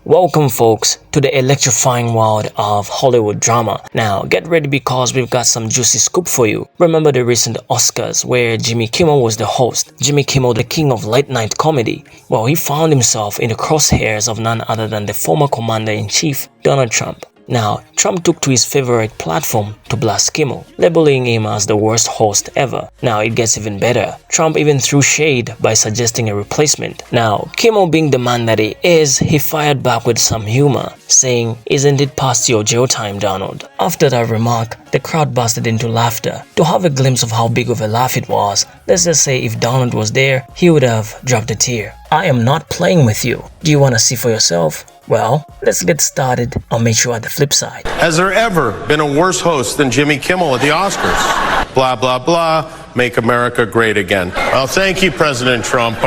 Welcome folks to the electrifying world of Hollywood drama. Now get ready because we've got some juicy scoop for you. Remember the recent Oscars where Jimmy Kimmel was the host? Jimmy Kimmel, the king of late night comedy. Well, he found himself in the crosshairs of none other than the former commander-in-chief, Donald Trump. Now, Trump took to his favorite platform to blast Kimmel, labeling him as the worst host ever. Now, it gets even better. Trump even threw shade by suggesting a replacement. Now, Kimmel, being the man that he is, he fired back with some humor, saying, "Isn't it past your jail time, Donald?" After that remark, the crowd busted into laughter. To have a glimpse of how big of a laugh it was, let's just say if Donald was there, he would have dropped a tear. I am not playing with you. Do you want to see for yourself? Well, let's get started. I'll meet you at the flip side. Has there ever been a worse host than Jimmy Kimmel at the Oscars? Blah, blah, blah. Make America great again. Well, thank you, President Trump.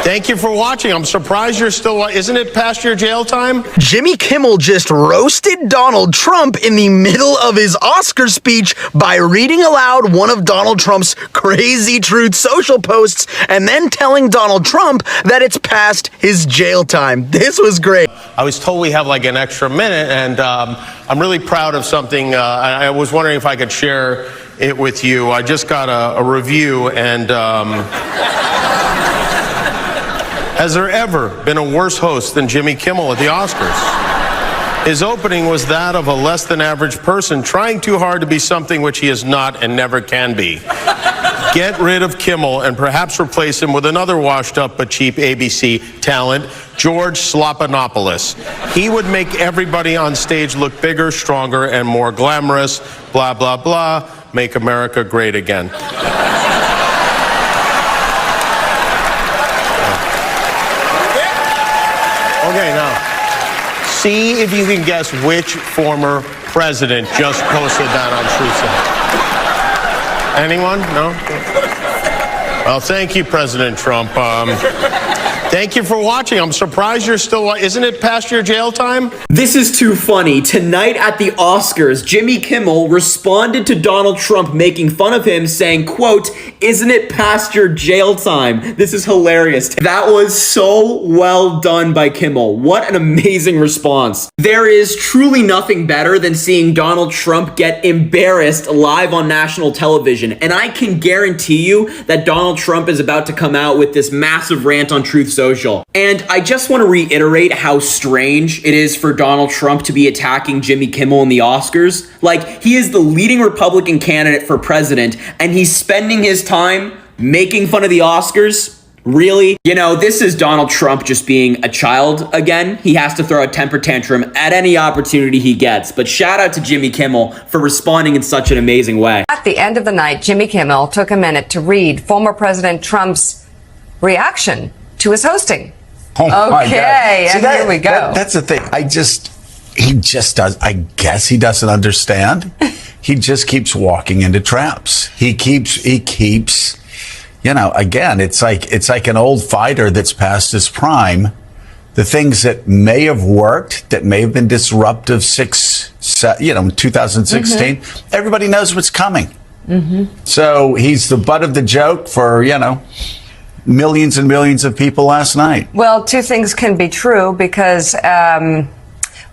Thank you for watching. I'm surprised you're still... Isn't it past your jail time? Jimmy Kimmel just roasted Donald Trump in the middle of his Oscar speech by reading aloud one of Donald Trump's crazy Truth Social posts and then telling Donald Trump that it's past his jail time. This was great. I was told we have like an extra minute, and I'm really proud of something. I was wondering if I could share it with you. I just got a review, and... Has there ever been a worse host than Jimmy Kimmel at the Oscars? His opening was that of a less than average person trying too hard to be something which he is not and never can be. Get rid of Kimmel and perhaps replace him with another washed up but cheap ABC talent, George Slopanopoulos. He would make everybody on stage look bigger, stronger, and more glamorous. Blah, blah, blah. Make America great again. Okay, now, see if you can guess which former president just posted that on Truth Social. Anyone? No? Well, thank you, President Trump. Thank you for watching. I'm surprised you're still... Isn't it past your jail time? This is too funny. Tonight at the Oscars, Jimmy Kimmel responded to Donald Trump making fun of him, saying, quote, "Isn't it past your jail time?" This is hilarious. That was so well done by Kimmel. What an amazing response. There is truly nothing better than seeing Donald Trump get embarrassed live on national television. And I can guarantee you that Donald Trump is about to come out with this massive rant on Truth Social. And I just want to reiterate how strange it is for Donald Trump to be attacking Jimmy Kimmel in the Oscars. Like, he is the leading Republican candidate for president, and he's spending his time making fun of the Oscars? Really? You know, this is Donald Trump just being a child again. He has to throw a temper tantrum at any opportunity he gets. But shout out to Jimmy Kimmel for responding in such an amazing way. At the end of the night, Jimmy Kimmel took a minute to read former President Trump's reaction to his hosting. Oh my Okay, God. and here we go. That's the thing. He just does. I guess he doesn't understand. He just keeps walking into traps. He keeps, you know, again, it's like an old fighter that's past his prime. The things that may have worked, that may have been disruptive, 2016, everybody knows what's coming. So he's the butt of the joke for, millions and millions of people last night. Well, two things can be true because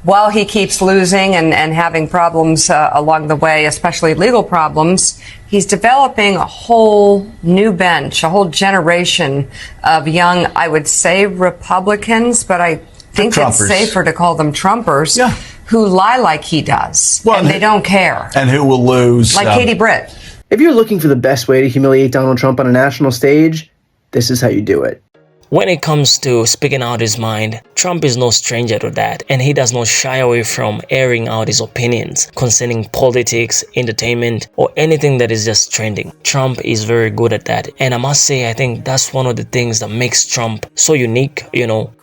while he keeps losing and having problems along the way, especially legal problems, he's developing a whole new bench, a whole generation of young, I would say Republicans, but I think it's safer to call them Trumpers, who lie like he does, and they don't care. And who will lose. Like Katie Britt. If you're looking for the best way to humiliate Donald Trump on a national stage, this is how you do it. When it comes to speaking out his mind, Trump is no stranger to that, and he does not shy away from airing out his opinions concerning politics, entertainment, or anything that is just trending. Trump is very good at that, and I must say I think that's one of the things that makes Trump so unique,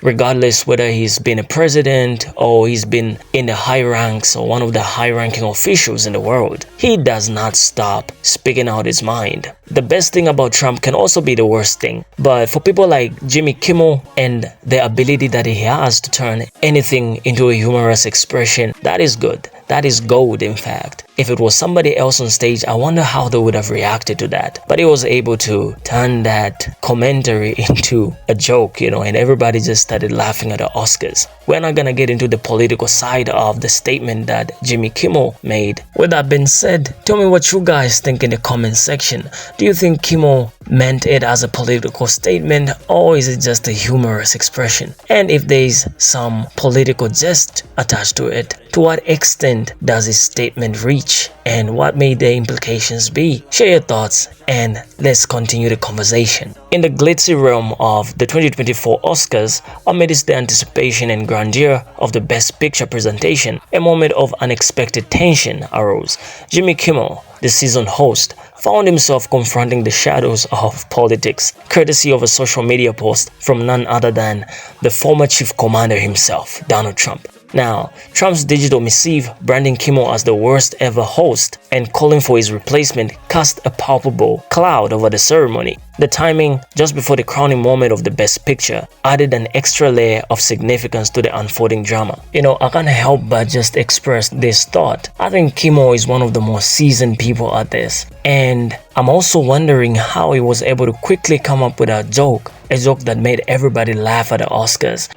regardless whether he's been a president or he's been in the high ranks or one of the high-ranking officials in the world. He does not stop speaking out his mind. The best thing about Trump can also be the worst thing, but for people like Jimmy Kimmel and the ability that he has to turn anything into a humorous expression, that is good. That is gold, in fact. If it was somebody else on stage, I wonder how they would have reacted to that. But he was able to turn that commentary into a joke, and everybody just started laughing at the Oscars. We're not gonna get into the political side of the statement that Jimmy Kimmel made. With that being said, tell me what you guys think in the comment section. Do you think Kimmel meant it as a political statement, or is it just a humorous expression? And if there's some political jest attached to it, to what extent does his statement reach, and what may the implications be? Share your thoughts and let's continue the conversation. In the glitzy realm of the 2024 Oscars, amidst the anticipation and grandeur of the Best Picture presentation, a moment of unexpected tension arose. Jimmy Kimmel, the seasoned host, found himself confronting the shadows of politics, courtesy of a social media post from none other than the former chief commander himself, Donald Trump. Now, Trump's digital missive branding Kimmel as the worst ever host and calling for his replacement cast a palpable cloud over the ceremony. The timing, just before the crowning moment of the Best Picture, added an extra layer of significance to the unfolding drama. I can't help but just express this thought. I think Kimmel is one of the most seasoned people at this, and I'm also wondering how he was able to quickly come up with a joke that made everybody laugh at the Oscars.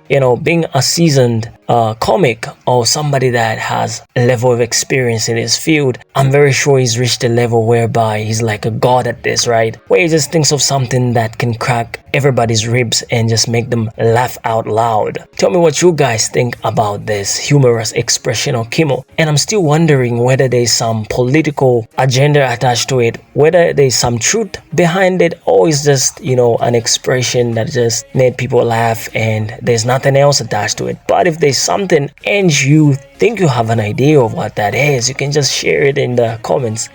Being a seasoned comic or somebody that has a level of experience in his field, I'm very sure he's reached a level whereby he's like a god at this, right? Where he just thinks of something that can crack everybody's ribs and just make them laugh out loud. Tell me what you guys think about this humorous expression of Kimmel. And I'm still wondering whether there's some political agenda attached to it, whether there's some truth behind it, or it's just, an expression that just made people laugh and there's nothing else attached to it. But if there's something and you think you have an idea of what that is, you can just share it in the comments.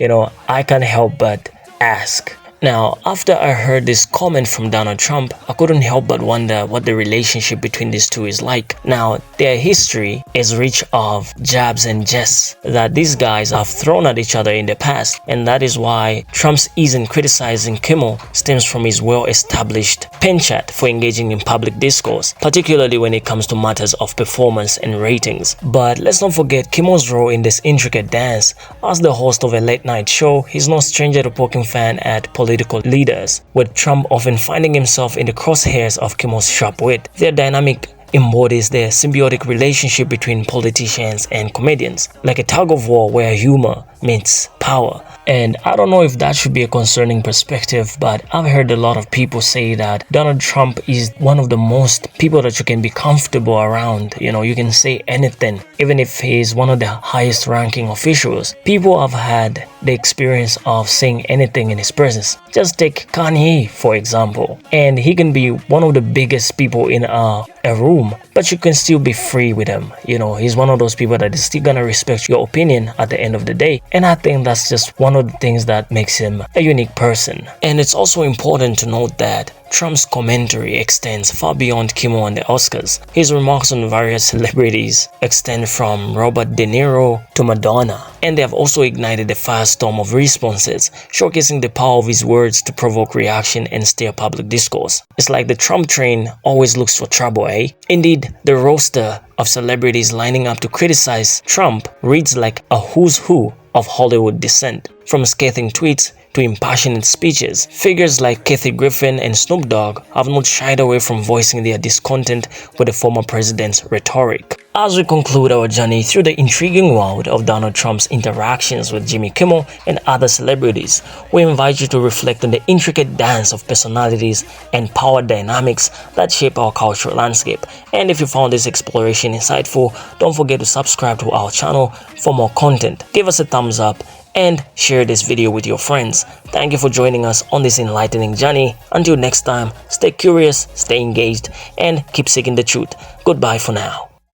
I can't help but ask. Now, after I heard this comment from Donald Trump, I couldn't help but wonder what the relationship between these two is like. Now, their history is rich of jabs and jests that these guys have thrown at each other in the past, and that is why Trump's ease in criticizing Kimmel stems from his well-established penchant for engaging in public discourse, particularly when it comes to matters of performance and ratings. But let's not forget Kimmel's role in this intricate dance. As the host of a late-night show, he's no stranger to poking fun at political leaders, with Trump often finding himself in the crosshairs of Kimmel's sharp wit. Their dynamic embodies the symbiotic relationship between politicians and comedians, like a tug of war where humor meets power. And I don't know if that should be a concerning perspective, but I've heard a lot of people say that Donald Trump is one of the most people that you can be comfortable around. You can say anything, even if he's one of the highest ranking officials. People have had the experience of saying anything in his presence. Just take Kanye, for example. And he can be one of the biggest people in a room, but you can still be free with him. He's one of those people that is still gonna respect your opinion at the end of the day. And I think that's just one of the things that makes him a unique person. And it's also important to note that Trump's commentary extends far beyond Kimmel and the Oscars. His remarks on various celebrities extend from Robert De Niro to Madonna, and they have also ignited a firestorm of responses, showcasing the power of his words to provoke reaction and stir public discourse. It's like the Trump train always looks for trouble, eh? Indeed, the roster of celebrities lining up to criticize Trump reads like a who's who of Hollywood descent. From scathing tweets to impassioned speeches, figures like Kathy Griffin and Snoop Dogg have not shied away from voicing their discontent with the former president's rhetoric. As we conclude our journey through the intriguing world of Donald Trump's interactions with Jimmy Kimmel and other celebrities, we invite you to reflect on the intricate dance of personalities and power dynamics that shape our cultural landscape. And if you found this exploration insightful, don't forget to subscribe to our channel for more content. Give us a thumbs up and share this video with your friends. Thank you for joining us on this enlightening journey. Until next time, stay curious, stay engaged, and keep seeking the truth. Goodbye for now.